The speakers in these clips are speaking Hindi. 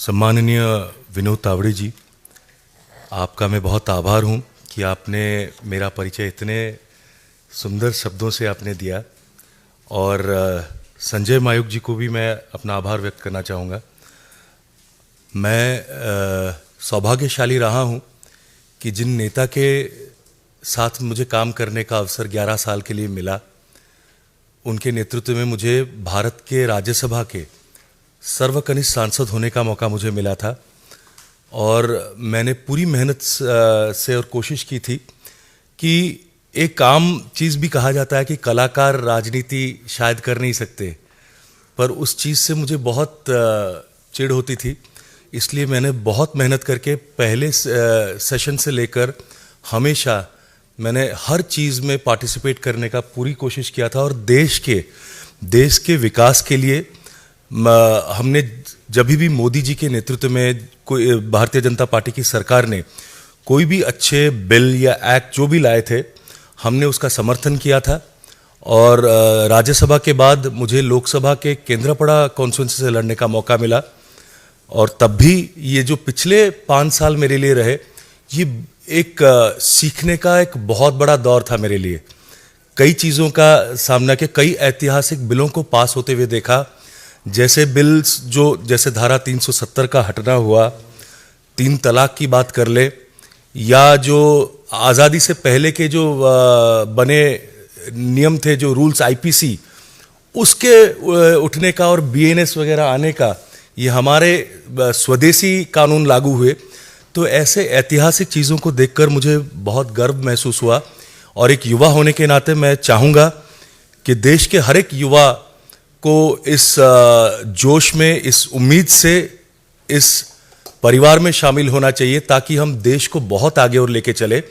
सम्माननीय विनोद तावड़े जी, आपका मैं बहुत आभार हूँ कि आपने मेरा परिचय इतने सुंदर शब्दों से आपने दिया। और संजय मायूख जी को भी मैं अपना आभार व्यक्त करना चाहूँगा। मैं सौभाग्यशाली रहा हूँ कि जिन नेता के साथ मुझे काम करने का अवसर 11 साल के लिए मिला, उनके नेतृत्व में मुझे भारत के राज्यसभा के सर्वकनिष्ठ सांसद होने का मौका मुझे मिला था। और मैंने पूरी मेहनत से और कोशिश की थी कि एक आम चीज़ भी कहा जाता है कि कलाकार राजनीति शायद कर नहीं सकते, पर उस चीज़ से मुझे बहुत चिढ़ होती थी। इसलिए मैंने बहुत मेहनत करके पहले सेशन से लेकर हमेशा मैंने हर चीज़ में पार्टिसिपेट करने का पूरी कोशिश किया था। और देश के विकास के लिए हमने जब भी मोदी जी के नेतृत्व में कोई भारतीय जनता पार्टी की सरकार ने कोई भी अच्छे बिल या एक्ट जो भी लाए थे, हमने उसका समर्थन किया था। और राज्यसभा के बाद मुझे लोकसभा के केंद्रापड़ा कॉन्स्टिट्यूंसी से लड़ने का मौका मिला। और तब भी ये जो पिछले 5 साल मेरे लिए रहे, ये एक सीखने का एक बहुत बड़ा दौर था मेरे लिए। कई चीज़ों का सामना किया, कई ऐतिहासिक बिलों को पास होते हुए देखा। जैसे बिल्स जैसे धारा 370 का हटना हुआ, 3 तलाक की बात कर ले, या जो आज़ादी से पहले के जो बने नियम थे, जो रूल्स आईपीसी, उसके उठने का और बीएनएस वगैरह आने का, ये हमारे स्वदेशी कानून लागू हुए। तो ऐसे ऐतिहासिक चीज़ों को देखकर मुझे बहुत गर्व महसूस हुआ। और एक युवा होने के नाते मैं चाहूँगा कि देश के हर एक युवा को इस जोश में, इस उम्मीद से इस परिवार में शामिल होना चाहिए, ताकि हम देश को बहुत आगे और लेके चले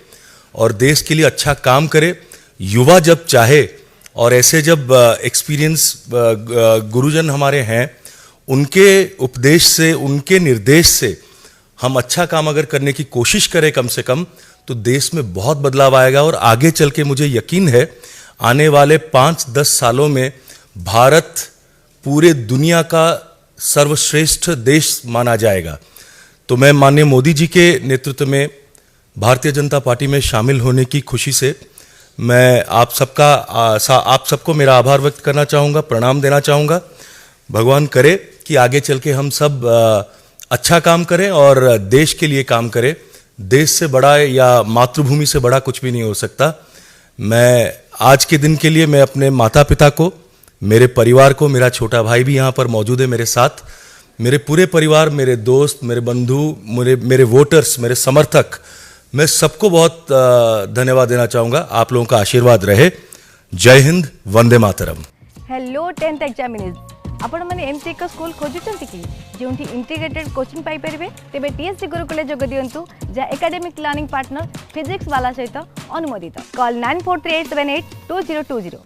और देश के लिए अच्छा काम करे। युवा जब चाहे और ऐसे जब एक्सपीरियंस गुरुजन हमारे हैं, उनके उपदेश से, उनके निर्देश से हम अच्छा काम अगर करने की कोशिश करें कम से कम, तो देश में बहुत बदलाव आएगा। और आगे चल के मुझे यकीन है आने वाले 5-10 सालों में भारत पूरे दुनिया का सर्वश्रेष्ठ देश माना जाएगा। तो मैं माननीय मोदी जी के नेतृत्व में भारतीय जनता पार्टी में शामिल होने की खुशी से मैं आप सबको मेरा आभार व्यक्त करना चाहूँगा, प्रणाम देना चाहूँगा। भगवान करे कि आगे चल के हम सब अच्छा काम करें और देश के लिए काम करें। देश से बड़ा या मातृभूमि से बड़ा कुछ भी नहीं हो सकता। मैं आज के दिन के लिए मैं अपने माता पिता को, मेरे परिवार को, मेरा छोटा भाई भी यहाँ पर मौजूद है मेरे साथ, मेरे पूरे परिवार, मेरे दोस्त, मेरे बंधु, मेरे वोटर्स, मेरे समर्थक, मैं सबको बहुत धन्यवाद देना चाहूँगा। आप लोगों का आशीर्वाद रहे। जय Hind, Vande Mataram. Hello 10th examinees, आपण मैंने एमती एक स्कूल खोजुचंती कि जोंठी इंटीग्रेटेड कोचिंग पाई परिबे, तेबे टीएससी गुरुकुले जोग दियंतु, जा एकेडमिक लर्निंग पार्टनर फिजिक्स वाला सहित अनुमोदित। कॉल 9438782020।